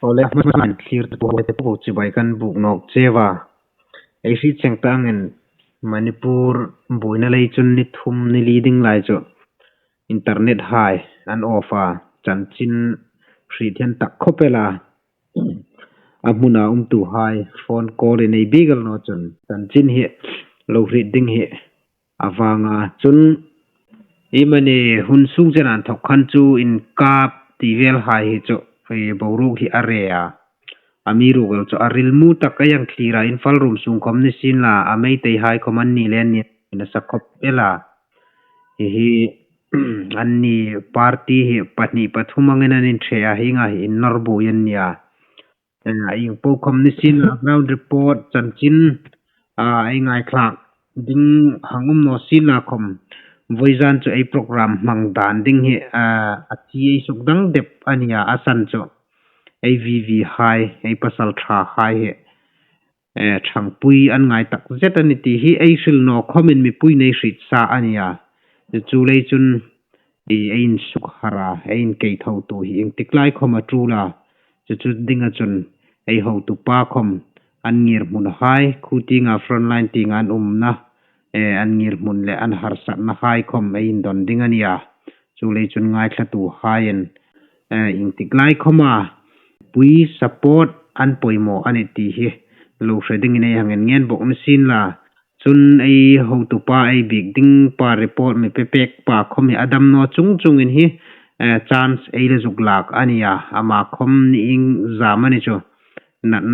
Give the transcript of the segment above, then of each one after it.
ole man clear to ho te pu chi bai kan buk nok chewa ei si cheng tangin manipur buina lei chun ni thum ni leading lai cho internet hai an offer chanchin free thian tak khopela amuna tu hai phone call nei bigal no chun chanchin hi lo reading hi awanga chun imani hun sung janan thok khan chu in kap tivel hai hi cho boru hi area amiru gol cho aril mu takayang thira in fal room sung kom ni sin la amei te hai koman ni len ni na sakop ela hi anni party hi patni pathumangena nin thea hinga hi norbu yan nia ing po kom ni sin ground report chanchin ai ngai khlak ding hangum no sin la kom voizan cho ei program mangdan ding hi achi sukdang dep ania asan cho AVV hai ei pasal tha hai he thang pui an ngai tak zet ani ti hi ei sil no khomin mi pui nei rit sa ania chu lei chun ein suk hara ein kei thau tu hi eng tiklai khoma trula chu dinga chun ei ho tu pa khom an ngir mun hai khutinga frontline ting an na an ngir mun le an har sat na hai khom ein don dinga nia chu lei chun ngai thla tu haien eng tiklai khoma pui support an poimo ani ti hi lo shredding in hangen ngen bok na sin la chun ei ho tu pa ei big ding pa report me pepek pa khomi adam no chung chung in hi chance ei le zuk lak ania ama khom ni ing zamani cho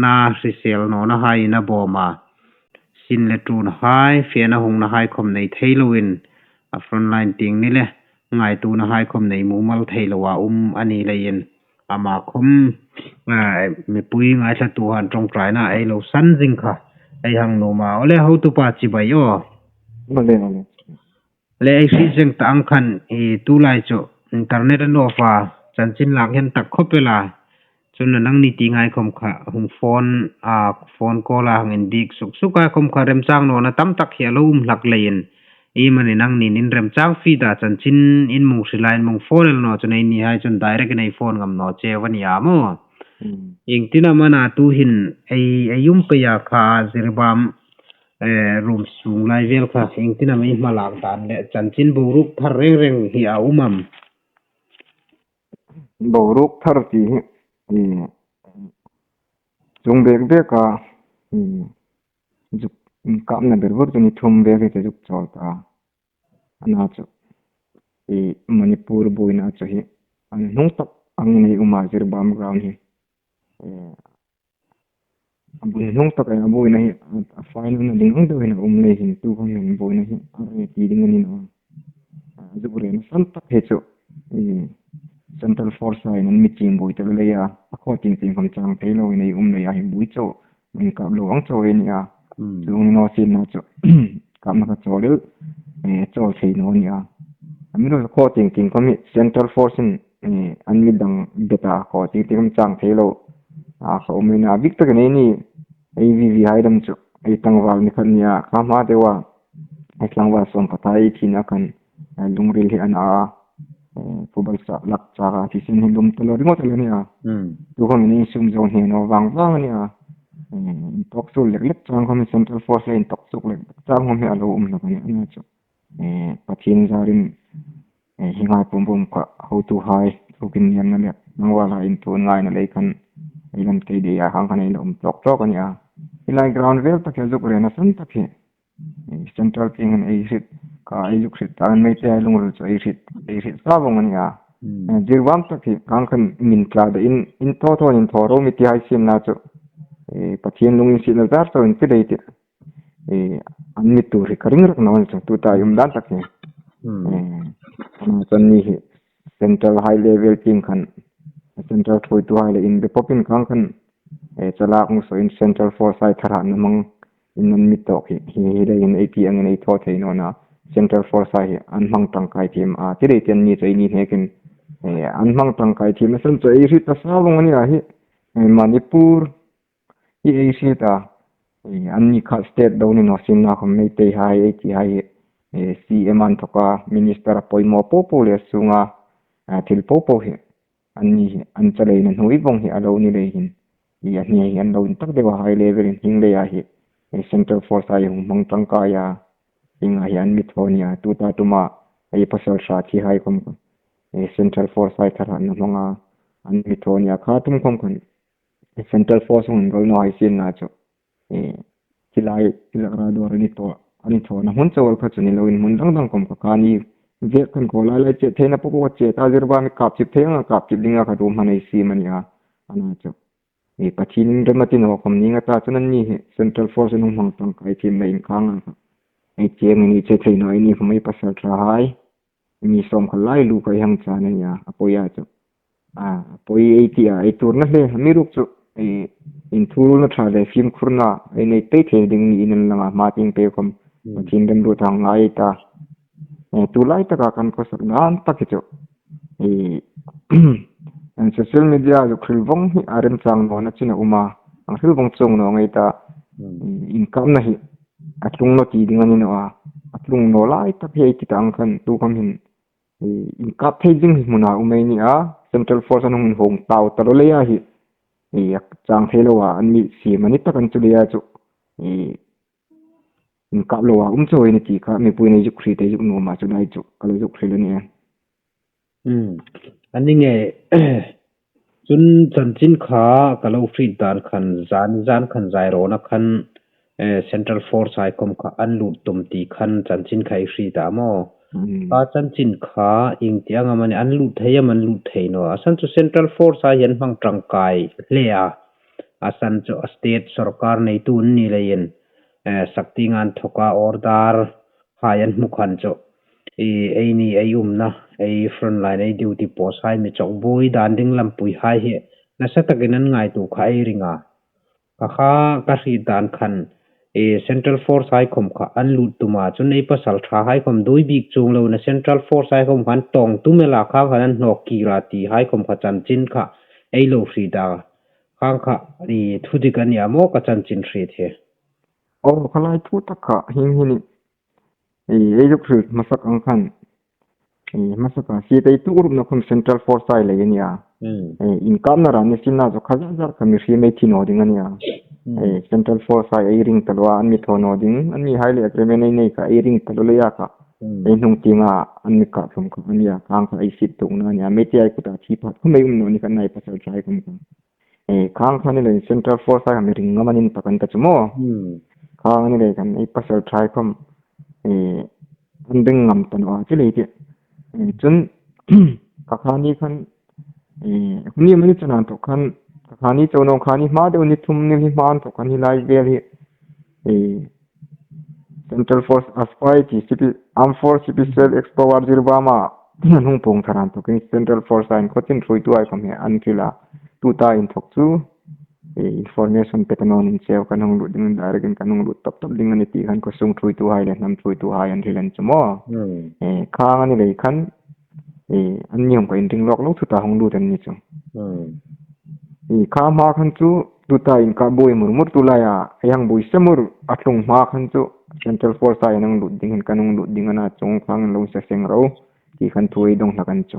na risel no na hai na boma sin le tun hai fiana hong na hai khom nei theiloin a frontline ting ni le ngai tu na hai khom nei mu mal theilowa ani lein ama khom mi pui ngai thla tu han trong trai na ei lo san jing kha ei hang no ma ole ho tu pa chi bai yo Vale. le ei si jeng tang khan e tu lai cho internet an offer chanchin lak hen tak khopela chun nang ni ti ngai khom kha hung phone call a hangin dik suk suka khom kha rem chang no na tam tak hi lo lak lein e mani nang ni nin rem chang fi da chanchin in mung silain mung phone no chun ei ni hai chun direct nei phone ngam no che wani amo ing tina mana tu hin ayum pe ya kha zirbam room sung lai vel kha ing tina mai malak dan le chanchin buruk thar reng hi a umam Boruk thar ti chung bek ka juk kam na berwur ni thum bek te juk chol ta ana chu manipur buina chu hi an nung tak ang nei uma zirbam ground hi abun nung tak ai buina hi a fine na ding hung de hin nei hin tu hung nei buina hi ari ti ding ni no zubure na san tak he chu Central Force line and meeting bui te le ya according to from chang thelo in ei nei a hi bui cho min ka lo ang cho en ya lu no sin na cho kam na cho le cho thei no nia amiro according to from Central Force in an mi dang beta ko ti from chang thelo a so min a victor ne ni AVV haidam cho ei tangwal ni khan ya kama dewa ai tlangwa som patai thina kan lungril hi an a football sa lak cha ti sin hin lum tolo ringo tolo ni a tu khong ni sum zone he no wang ni a tok sul lek chang khom Central Force line tok suk lek chang khom he alo na ni chu pathin zarin hingai pum ka how to high tukin yan na le nangwala in tu ngai na le kan ilan te de ya hang kan ilum tok ni a ilai ground vel tak zuk re na san tak he Central king and exit ka ayuk sit an mai te lungul cho exit sa bong ni a jirwam tak hi kang kan min kla da in to in thoro mi ti hai sim na cho pathian lungin sit na dar to in ti dei ti an mi tu ri karing rak na cho tu ta yum dan tak ni chan ni central high level team kan central thoi tu hai le in the popin kang kan chalak mu so in Central Force sai thara na mang in mi to hi le in AP ang nei tho thei no na Central Force ai an mang tang kai team a ti re ten ni chei ni he kin an mang tang kai team san chei ri ta sa long ni a hi Manipur hi ei si ta an ni kha state do ni no sin na khom nei te hai ti hai CM an thoka minister poimo popo le sunga thil popo hi an chalei na hnui vong hi alo ni le hin i a hne hi an lo in tak dewa high level in hing le ya hi Central Force ai hung mang tangka ya inga hi an mithonia tuta tuma ai pasal sha thi hai kom Central Force ai thara na manga an mithonia kha tum kom kan Central Force hung gol no ai sin na cho kilai ra do ani to na hun chawal kha chuni lo in mun dang dang kom ka ni ve kan ko lai che thena popo che ta zirba mi kap chip thenga kap chip linga ka rum hanai si mania ana cho pachin remati no kom ninga ta chunan ni Central Force nu mang tang kai thim mai khang cheng ni che thei no ni khmai pasal tra hai ni som khalai lu kai hang cha ne ya apoya cho poi ai tur na le mi ruk chu in thul na tha le film khurna nei te the ding ni in langa ma ting pe kom pachin dem ru thang ai ta tulai ta kan ko sak nan ta ki cho social media lu khilwong hi arem chang no na china uma ang khilwong chong no ngai ta income na hi atlung no ti ding ani no atlung no lai ta phei ti tang kan tu kam hin income phei ding hi muna umei ni Central Force an hong tau ta lo le ya hi chang thelo wa an mi si mani ta kan chu le ya chu income lo wa choi ni ti kha mi pui nei ju khri te ju no ma chu nai chu kala ju khri le ni anh nghe chun chan chin kha kalau free dan khan zan khan zai ro na khan Central Force ai kom kha an lut tum ti khan chan chin khai free da mo ka chan chin kha ing tiang amani an lut thei man lut thei no asan chu Central Force ai yan mang trangkai le asan chu state sarkar nei tu ni le yen sakti ngan thoka order hayan mukhan chu ai ni ai na ai front line ai duty post hai mi chok bui dan ding lam pui hai he na sa takinan ngai tu khai ringa kha ka ri dan khan Central Force hai khom kha an lut tuma chun ei pasal tha hai khom doi bik chung lo na Central Force hai khom khan tong tu mela kha khan nok ki rati hai khom kha chan chin kha ei lo fri da khang kha ri thudi kan ya mo ka chan chin thri the khalai thu takha hing hini ei ju khri masak ang khan masaka si dei tu group na khom Central Force ai le ya income na ran sin na jo khaza jar ka mi ri me thi no ding ania Central Force ai ring talwa an mi thono ding an mi highly agreement nei ka ring talo ya ka ei nung tinga an mi ka thum ka ania kang ka ai sit tu na nia me ti ai ku ta thi phat khu mai no ni kan nai pasal trai kum kang khan ni le Central Force ai mi ring ngamanin pakan ta chumo kang ni le kan ei pasal trai kum an ding ngam tan wa chi le ti chun kakhani khan huni mani chanan to khan kakhani chono khani ma de uni thum ni man to khan hi lai vel hi Central Force aspai ti civil armed force special expo war jirbama hung pong tharan to kin Central Force line kochin thrui tu ai kam he an kila tu ta in thok chu information petanon in seo kan hung lu ding direct kan hung lu top ding ani ti khan ko sung thrui tu hai le nam thrui tu hai an thilan chumo khang ani le khan an niam ko in ring lok lo thu ta hung lu dan ni chu kha ma khan chu tu ta in ka boi mur tu la ya yang boi semur atlung ma khan chu Central Force ai nang lu ding kan hung lu ding ana chung khang lo sa seng ro ti khan thui dong na kan chu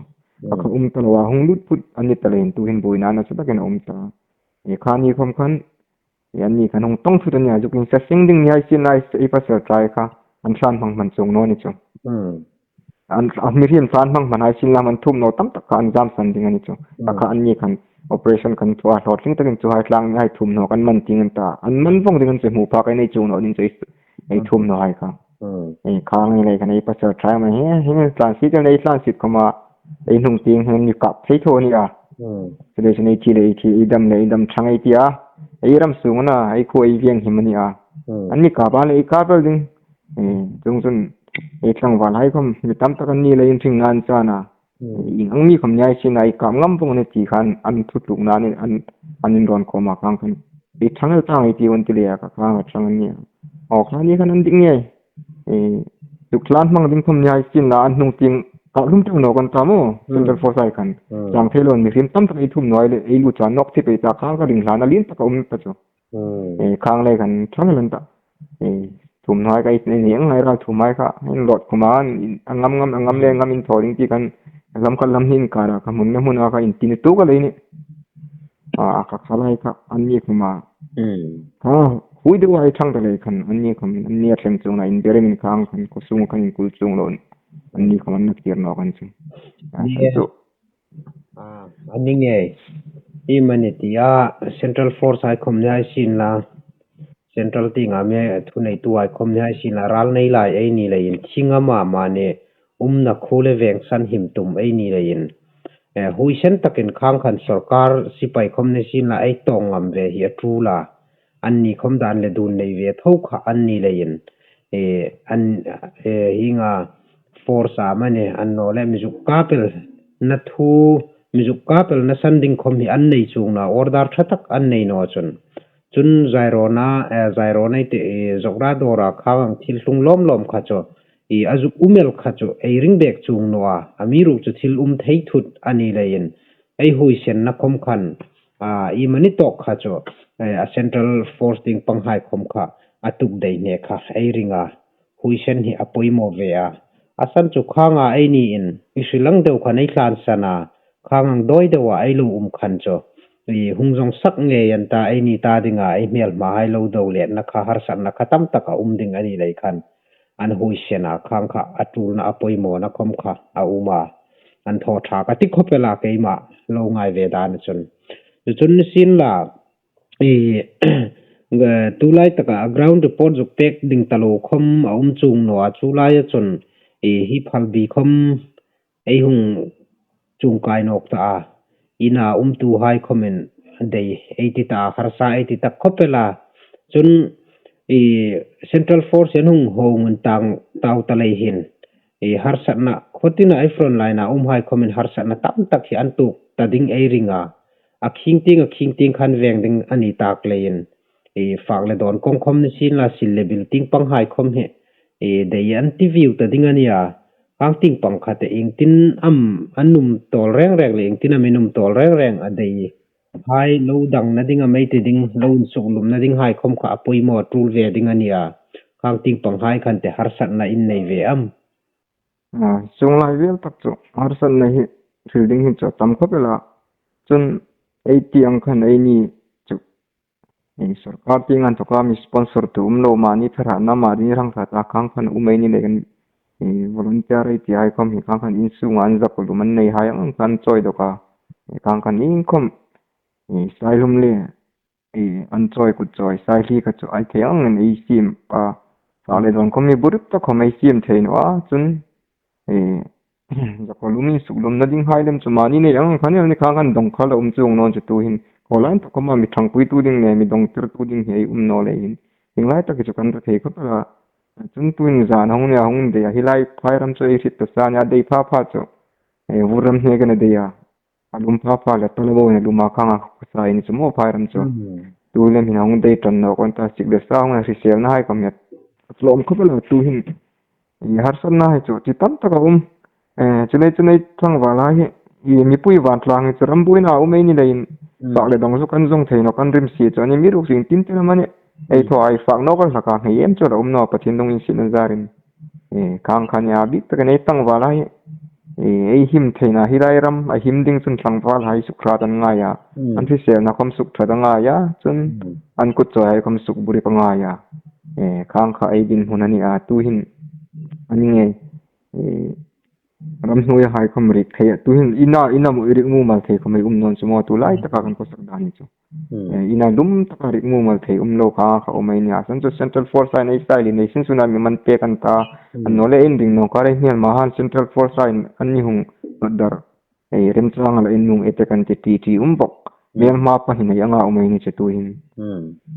ka ta wa hung lu put ani talen tu hin boi na na chu ta ken ta khani khom khan yan ni kan hung tong thu tan ya ju kin sa sing ding ya sin ai ei pa sa trai kha an san mang man chung no ni chu an mi rian san mang man ai sin lam an thum no tam tak kan jam san ding ani chu ka an ni kan operation kan thua hlot ling takin chu hai tlang ngai thum no kan man ting ta an man vong ding an che mu pa kai nei chu no ning chei ei thum no hai ka khang ni le kan ei pa sa trai ma he transit nei transit kama ei nung ting hen ni kap thei tho ni selection ei thi le thi idam thang ei tia ei ram sung na ei ko ei vieng himani an ni ka ba le ka ba ding chung chun ei thlang wal hai khom mi tam tak an ni le in thing ngan cha na ang mi khom nyai sin ai kam ngam bong ne ti khan an thu tu na ni an in ron ko ma kang khan ei thang ta ei ti on ti le ka kang thang ni khan ni khan an ding ye tu klan mang ding khom nyai sin na an nung ting ka lum tu no kan ta mo Central Force ai khan chang thelon mi rim tam tak ei thum noi le ei lu cha nok ti pe ta kang ka ding hlan alin ta ka ta chu khang le kan thang lan ta thum noi kai ni ang ngai ra thum mai kha in lot kuman angam le ngam in tholing ti kan lam kan lam hin kara ka mun na mun aka in tin tu ka leini ka khalai ka anni kuma ha hui de wai thang da le khan anni kham anni athlem chung na in bere min khang khan ko sung khan in kul chung lon anni kham an kir no kan chu so anni nge imanitia central force ai khom nhai sin la central ti nga me thu nei tu ai khom nhai sin la ral nei lai ai ni lein thinga ma ne na khole veng san him tum ai ni lein hui sen takin khang khan sarkar sipai khom ne sin la ai tong ngam ve hi tu la anni khom dan le dun nei ve thau kha anni lein an hinga force amane an no le mizu kapel na thu mizu kapel na sanding khom hi an nei chung na order thatak an nei no chun zairo nei te zokra dora khawang thil tung lom kha cho azuk umel kha cho ei ring bek chung noa amiru chu thil thei thut ani lein ei hui sen na khom khan I mani tok kha cho a central force ding panghai khom kha atuk dei ne kha ei ringa hui sen hi apoi mo ve asan chu khanga ei ni in isilang deu kha nei tlan sana khangang doi dewa ei lu khan cho hungjong sak nge yan ta ei ni ta dinga ei mel ma hai lo do le na kha har san na khatam taka ding ani lei khan an hui sena khang kha atul na apoi mo na khom kha a uma an tho tha ka ti khopela ke ma lo ngai ve dan chun sin la tulai taka ground report jok pek ding talo khom chung no chulai chun hi phal bi khom ei hung chung kai nok ta ina tu hai comment dei 80 ta kharsa 80 ta khopela chun central force hung hong tang tau talai hin har satna khotina ai front line hai comment har satna tam tak hi antu tading ei ringa a khing ting khan veng ding ani tak lein fak le don kong khom ni sin la sil le building pang hai khom he dei an tv tading ania ang ting pang khate ing tin anum tol reng le ing tin aminum tol reng a dei hai lo dang na ding a mai te ding lo suk lum na ding hai khom kha apoi mo tul ve ding ania kang ting pang hai khan te har sat na in nei ve chung lai vel tak chu har san na hi building hi chu tam khopela chun 80 ang khan ei ni chu sarkar tingan to ka mi sponsor tu lo ma ni thara na ma ri rang tha ta khang khan umei ni le kan volunteer ti ai kom hi khang khan in su ngan za ko man nei hai ang kan choi do ka khang khan in kom sai lum le an choi ku choi sai li ka chu ai the ang nei sim pa sa le don kom mi burup to kom ei sim thein wa chun za ko lumi su lum na ding hai lem chu mani ne ang khan ni khang khan dong khala chung non chu tu hin kolan to kom mi thang pui tu ding ne mi dong tir tu ding hei no le hin hinglai ta ki chu kan ta thei ko ta chun tuin zan hong ne hong de hilai phairam chu rit to sa nya dei pha chu vuram ne ga ne de ya alum pha la to lo ne luma khanga ko sa in chu mo phairam chu tu lem hin hong dei ton no kon ta sik de sa hong si sel na hai kam ya lom ko la tu hin har san na hai chu ti tam ta ka chunai thang wala hi mi pui wan tlang chu ram bui na umei ni lein sa le dong su kan jong thein no kan rim si chu ni mi ru sing tin tin mani ei tho ai fak no kal haka ngai em chu rom no pathin dong in sin zarin khang khan ya bi ta nei tang wala hi ei him theina hirai ram a him ding chun tlang wal hai su khra dan nga ya an thi sel na khom suk thada nga ya chun an ku choi khom suk buri pa nga ya khang kha ei din hunani a tu hin ani nge ram hnui hai khom ri thei tu hin ina mu ri mu mal thei khom non chu mo tu lai ta ka kan ko sak dan chu ina dum ta ka ri mu mal thei lo kha omai ni asan chu central force ai style ni sin suna mi man pe kan ta no le ending no ka re hian mahan central force ai ani hung dar rem chang la in nung ete kan ti bok mel ma pa hin ya nga omai ni che tu hin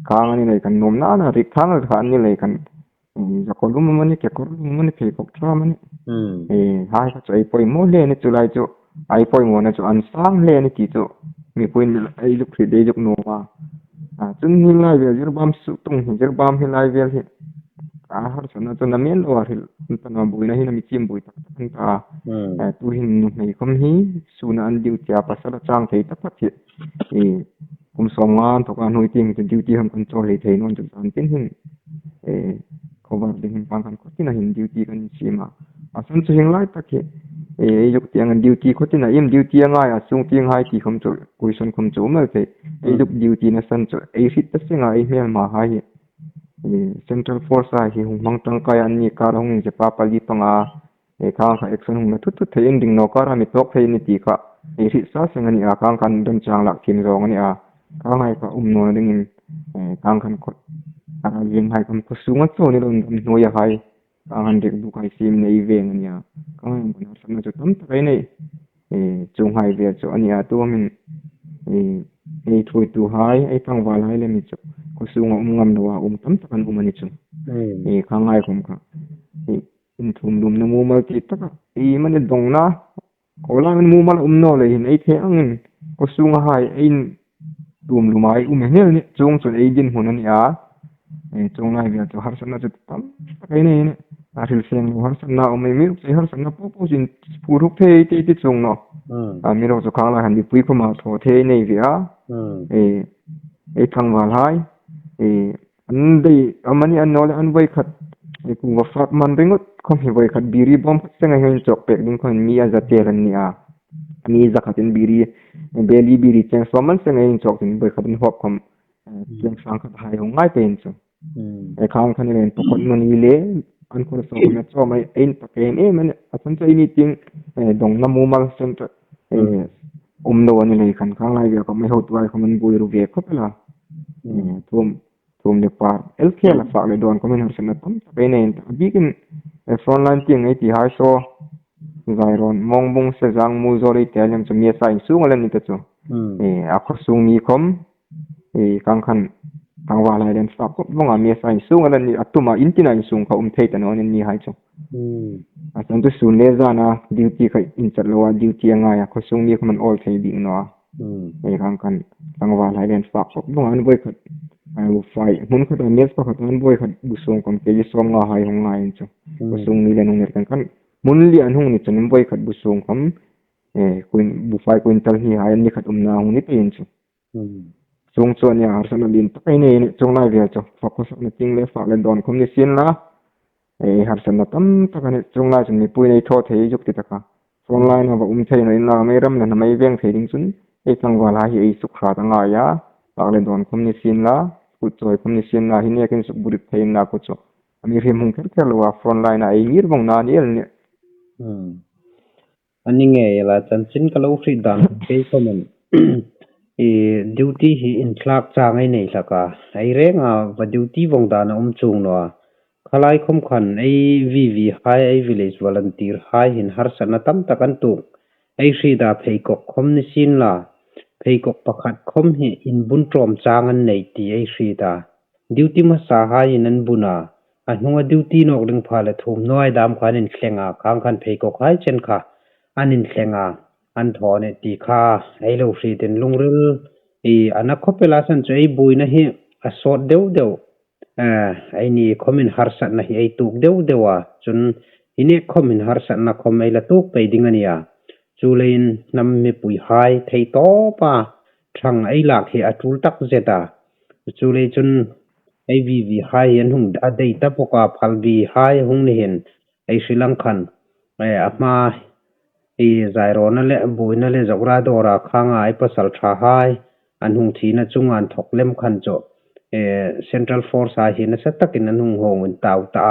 khang ani nei kan nom na ri khang kha ani le kan ja ko lum mani ke ko lum mani pe ko tra mani hai ka chai poi mo le ni chulai chu ai poi mo na chu an sang le ni ti chu mi poi ni ai lu khri de jok no wa chun ni lai ve jir bam su tung jir bam hi lai ve hi har chana chu na men lo hil ta na bui na hi na mi chim bui tak ta tu hin nei kom hi su na an diu tia pa sa chang thei ta pa thi kum som ngan to kan hui ting duty ham kan chol le thei non chu an tin hin cover ding pang kan ko tin hin duty kan sima asan chu hing lai ta ke dục tiếng anh duty có tin là em duty ngay à sung tiếng hai thì không chỗ question không chỗ mà thế dục duty na san chỗ fit tất sinh ai mail mà hai Central Force ai hung mang tang kai an ni kar hung je pa pali panga khang kha action hung na thut thut the ending no kar mi tok the ni ti ka fit sa sing ani a kang kan don chang lak kim rong ani a kang hai ka no ding in kang kan ko yin hai kam ko sunga cho ni don no ya hai kang han dek bu kai sim nei veng ani a kang hai mo sa na cho tam ta kai nei chung hai ve cho ani a tu min thui tu hai pang wal hai le mi cho ko sunga ngam no tam ta kan umani chu kang hai kom ka in thum dum na mu mal ti ta ka man dong na ko la man mu mal no le hin the angin ko sunga hai in dum lumai hel ni chung chu din hun ani a chung lai ve cho har san na chu tam ta kai nei ne a ril seng har san na mi mi har san na po jin pu ruk the ti chung no mi ro cho khang la han di pui ko ma tho the nei vi a thang wal hai an dei amani an no le an vai khat ku wa fak man ringot khom hi vai khat biri bom senga hen chok pek ding khon mi a za te ran ni a mi za khatin biri beli biri cheng so man senga hen chok tin vai khatin hop khom cheng sang khat hai ho ngai pen chu khang khan ren to kon no ni le an ko so ma cho mai ein pa ken man a chan chai ni ting dong na mu mal sen ta no ani le khan khang lai ga ko mai ho twai khom bui ru ve khopela thum le par el khela fa le don ko min sen na tam pe ne bi kin front line ting ai ti ha so zairon mong bung se jang mu zo ri telem chu mi sai su ngalen ni ta chu a kho sung mi khom kang khan kang wa lai den fa ko bonga mi sai su ngalen ni atuma intina sung ka thei ta no ni hai chu a san tu sun le za na duty ka in chat lo duty anga ya kho sung mi khom an all thei ding no kang khan kang wa lai den fa ko bonga an boi khat ai fai mun khat an nes pa khat an boi khat bu sung kom ke som nga hai hong ngai chu ko sung ni le nong ner kan mun li an hung ni chen boi khat bu sung kom kuin bu fai kuin tal hi hai ni khat na hung ni tin chu sung chuan ya har san lin tai nei ni chung lai ve chu focus na ting le fa le don kom ni sin la har san na tam ta kan chung lai chung ni pui nei tho thei juk ti ta ka front line ha ba thei no in la mai ram na mai veng thei ding chun tang wala hi su kha ta nga ya fa le don kom ni sin la ku choi kom ni sin la hi ne ken su burit thei na ko chu ami rim hung ker lo wa front line ai ngir bong na ni el ni ani nge la chan chin ka lo free dan ke comment duty hi in thlak chang ai nei hlaka ai renga va duty vong dan chung no khalai khom khan ai vv hai ai village volunteer hai hin har sana tam takan tu ai ri da phei kok khom ni sin la phei kok pakhat khom hi in bun trom chang an nei ti ai ri da duty ma sa hai in an buna a hnunga duty nok ring phala thum noi dam khan in thlenga khang khan phei kok hai chen kha anin thlenga an thone ti kha ai lo ri den lungril ana khopela san chei buina hi a sot deu ai ni khomin harsat na hi ai tuk dewa chun ine khomin harsat na khomai la tuk pe dingania chulein nam mi pui hai thei to pa thang ai lak hi atul tak zeta chule chun ai vi hai an hung a dei ta poka phalbi hai hung ni hin ai sri lankan ama zairona le buina le zawra dora khanga ai pasal tha hai an hung thina chungan thoklem khan cho Central Force a hin sa takin an hung hong in tau ta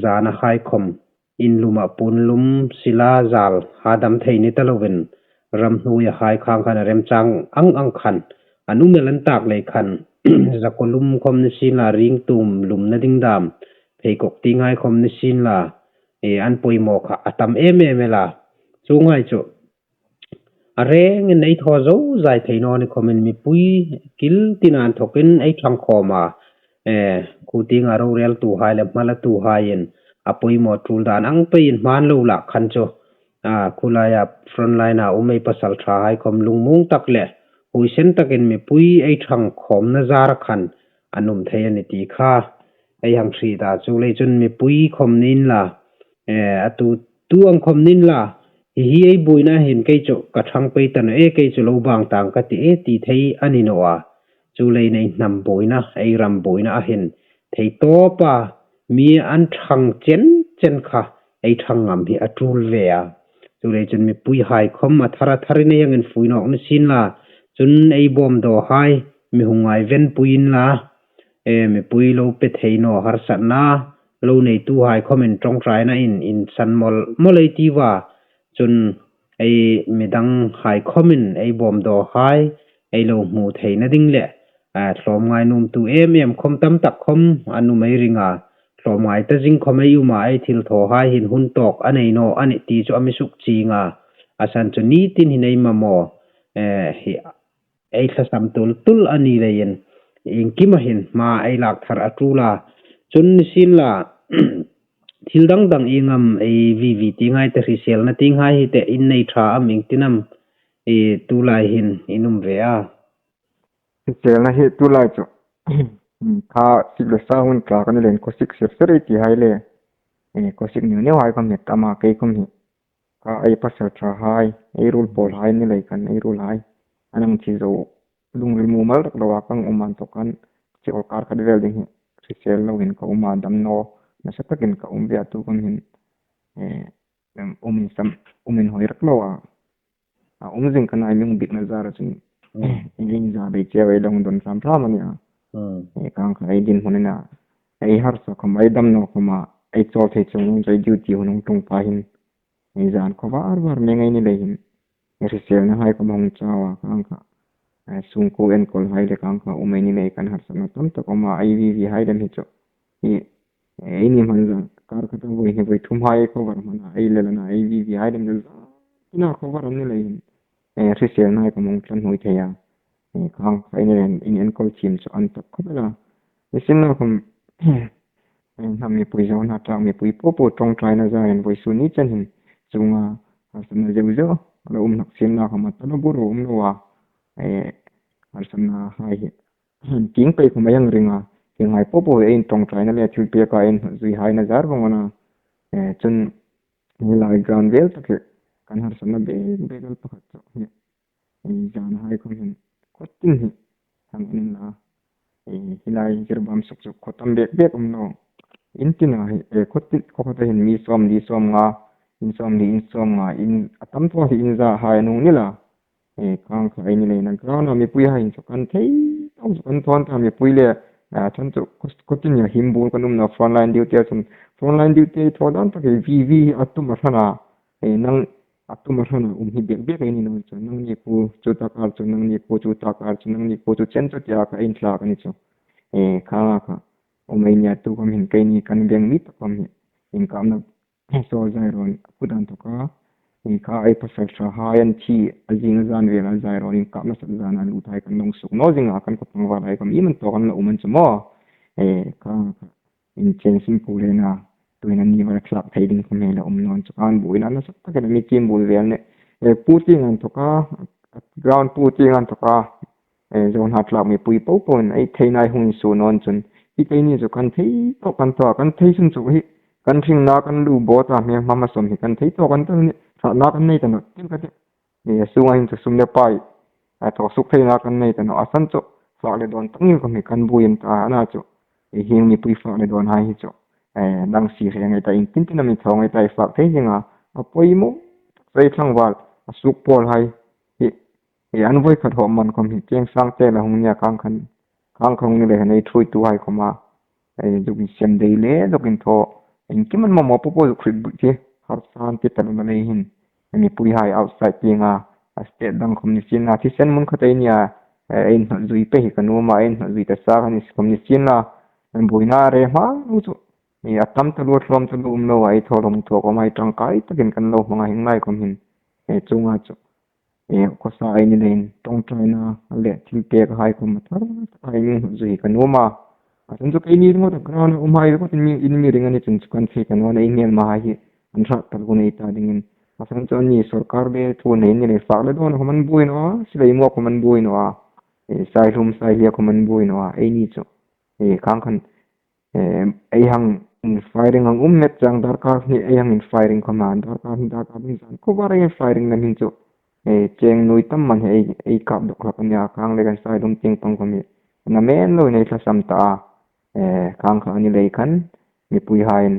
zana hai khom in luma punlum sila zal hadam theini talovin ram hu ya hai khang khan rem chang ang khan anu melan tak le khan zakolum khom ni sin la ring tum lum na ding dam pheikok ti ngai khom ni sin la an poimo kha atam la chungai chu areng nei tho zo zai theino ni khomin mi pui kil tinan thokin ai thang khoma kuting aro rel tu hai le mala tu hain apoi mo tul dan ang pe in man lo la khan cho kulaya front line a umei pasal tha hai khom lungmung tak le huisen takin mi pui ai thang khom na zar khan anum theiani ti kha ai hang thri da chu le chun mi pui khom nin la atu tu ang khom nin la hi ai buina hin ke cho ka thang pe tan ke chu lo bang tang ka ti thei ani no a chu le nei nam boina ai ram boina a hin thei to pa mi an thang chen kha ei thangam hi atul ve a chu le chun mi pui hai khom a thara thari ne yang in fui nok na sin la chun ei bom do hai mi hungai ven puin la mi pui lo pe thei no har sat na lo nei tu hai comment trong trai na in san molei ti wa chun ei midang hai comment ei bom do hai ei lo mu thei na ding le hlom ngai num tu em khom tam tak khom anu mai ringa hlom ngai ta jing khom ei uma ei thil tho hai hin hun tok anei no ani ti chu ami suk chinga asan chu ni tin hin ei mamo hi ei thasam tul ani lein ingkima hin ma ei lak thar atula chun sin la thil dang ingam ei vi tingai te risel na ting hai te in nei tha am ing tinam e tu lai hin inum ve a risel na hi tu lai chu kha sikle sa hun tla kan len ko sik seri ti hai le ko sik ne hai kam ne tama ke kum hi ka ai pasal tra hai ai rule bol hai ni lai kan ai rule hai anang chi zo lung ri mu mal rak lawa kang uman to kan chi ol kar ka del ding risel lo hin ka uma dam no na sa takin ka via tu kan hin umin hoi rak lawa jing kan ai mung bit na zara chin ingin za be che wei long don sam tra mania kang ka ai din hunina ai har so kam ai dam no kuma ai chol the chung jai duty hunung tung pa hin ai zan ko war me ngai ni le hin risel na hai ko mong chawa kang ka sung ko en kol hai le kang ka umai ni le kan har sa na tam to kuma ai vi hai dem hi cho ai ni man za kar ka to voi he voi thum hai ko war mana ai le na ai vi hai dem le ina ko war ni le hin risel na hai ko mong chan hoi the ya kang ka ni len in en kol chim so an to ko la sin na kum nam mi pui zo na ta mi pui po trong trai na za en voi su ni chen hin chunga sa na zo lo nak sin na ka ma ta no buru no wa arsan na hai king pe ko mayang ringa ke ngai po in tong trai na le thil pe ka in zui hai na jar bang na chun ni lai ground vel ta ke kan har san na be gal pa khat jan hai ko hin ko tin hi hang in na hilai jirbam suk ko tam be no in tin na ko tin ko ta hin mi som nga in som nga in atam to hi in za hai nu ni la kang ka ai ni le na ground mi pui hai so kan thei tong so kan thon ta mi pui le chan chu ko tin ya him bul kanum na frontline duty tho dan ta ke vi atum asana nang atum asana hi bek ai ni no chu nang ni ku chu ta kar chu nang ni ku chu ta kar chu nang ni ku chu chen chu ya ka in thla ka ni chu kha ka umai nya tu kam hin kai ni kan beng mi ta kam hi in kam na so zai ron kudan to ka ka ai pasal tra hayan chi ajing zan ve la zai ron in kam na sa zan an utai kan nong suk no jing a kan ko pang wa lai kam i man to kan la uman chmo ka in chen sim pu le na tu na ni wa klap thai ding kam la non chu kan bu ina na sa ta kan mi kim bu ve ne puting an to ka ground puting an to ka zon hat la mi pui po pon ai thai nai hun su non chun i kai ni chu kan thei to kan thei sun chu hi kan thing na kan lu bo ta me mama som hi kan thei to kan ta ni na kan nei ta no tin ka ni sungai chu sum le pai to suk thei na kan nei ta no asan chu fa le don tang ni ko mi kan buin ta na chu hing mi pui fa le don hai hi chu dang si he ngai ta in tin tin mi thong ngai ta fa thei hinga apoi mo sei thang wal suk pol hai an voi khat hom man kom hi cheng sang te la hung nya kang khang ni le nei thui tu hai koma ju bi sem dei le ju kin tho in ki man mo po khrit bu che har san ti tan ma nei hin ni pui hai outside pinga a state dang khom ni chin na thi sen mun khatai nia in zui pe hi kanu ma in zui ta sa ni khom ni chin na en buina re ma nu chu ni atam ta lo hlom ta lu no ai tho lom tho ko mai tang kai ta kin kan lo ma hing nai kom hin chunga chu ko sa ai ni len tong china le thil te ka hai ko ma thar ai ni zui kanu ma asan chu kai ni ngo ta ground umai ko tin mi in mi ringa ni chun kan se kan wa email ma hi an tha tal ko nei ta dingin asan chu ni sarkar be thu nei ni le fa le don ko man buin wa silai mo ko man buin wa sai rum sai ya ko man buin wa ai ni chu kang khan ai hang in firing ang net jang darkar ni ai hang in firing command darkar ni san ko ba re firing na min chu cheng nui tam man ai kap dok la kan ya kang le kan sai rum ting pang ko mi na men lo nei sa sam ta kang kha ni le kan mi pui hain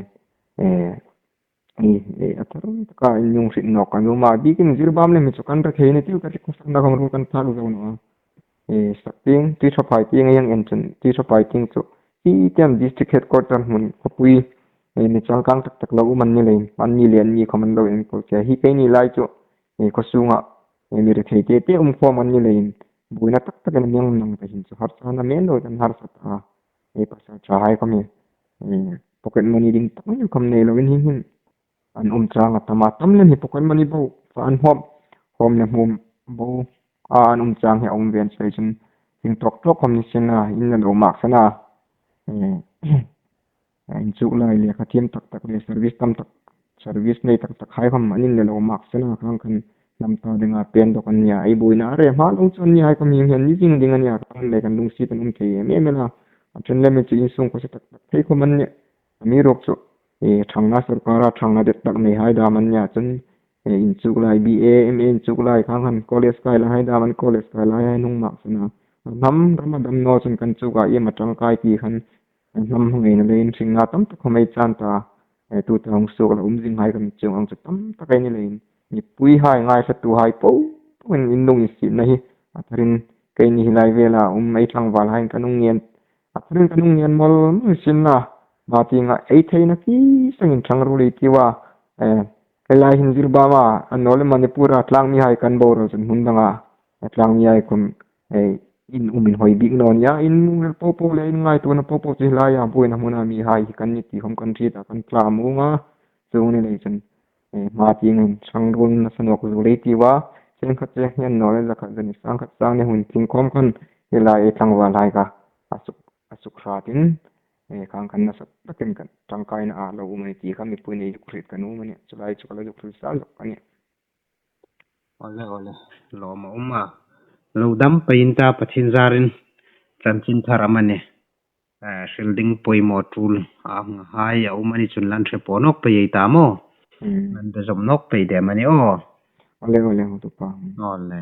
ataro ka inyong sin no kan ma bikin zirbam le mi chokan ra khene tiu ka ko sang da ru kan thalu zo no sakting ti so pai ti ngang en chen ti so pai ting chu ti tem district headquarter mun khopui ni chang kang tak tak lo man ni lein man ni len ni common lo en ko cha hi pe ni lai chu ko sunga mi re thei te kho man ni lein buina tak tak en myang nang ta hin chu har sa na men lo kan har sa ta pasa cha hai ko mi pocket money ding tak ni kam nei lo in hin an chang atama tam le ni pocket money bo fa an hom le hom bo an chang he ven sai chen hin tok tok kom ni sena in lo mak sana in chu lai le khatiem tak tak le service tam tak service nei tak tak hai kham anin le lo mak sena khang khan lam ta denga pen do kan nya ai boina re ma long chon ni hai kam hi hen ni jing ding ania kan le kan lung si tan um ke me la chen le me chi sung ko tak tak thei ko man ne mi rok chu thangna sarkara thangna de tak nei hai da man nya chen in chu lai ba ma in chu lai khang han college kai la hai da man college kai la hai nung mak sena nam ramadam no chen kan chu ga ye matang kai ti khan nam ngai na lein singa tam tak khomai chan ta tu ta hong so la jing hai kam chung ang tam ta kai ni lein ni pui hai ngai sa tu hai po wen in nung si na hi atharin kai ni hilai vela mai thang wal hai kanung ngen atharin kanung ngen mol mu sin na ma ti nga ei thei na ki sangin thang ru le ti wa kai lai hin zir ba ma anole manipura tlang mi hai kan bo ro chen hun danga tlang mi hai kum in umin hoi big non ya in popo le in ngai tu na popo chi la ya buina muna mi hai kan ni ti hom kan thi ta kan tla mu nga chu ni le chen ma ti ngin sang run na sanok zu le ti wa chen khat che hian no le khat ni sang khat sang ne hun ting khom kan ila e tlang wa lai ka asuk ratin khang kan na sat takin kan tangkai na lo umai ti ka mi pui nei krit kanu mani chulai chukala ju kru sal kan ole lo ma lo dam pain ta pathin zarin chanchin tharamane shielding poi mo tool hai ya umani chunlan the ponok pe ta mo nan de zom nok pe de mani o ole tu pa ole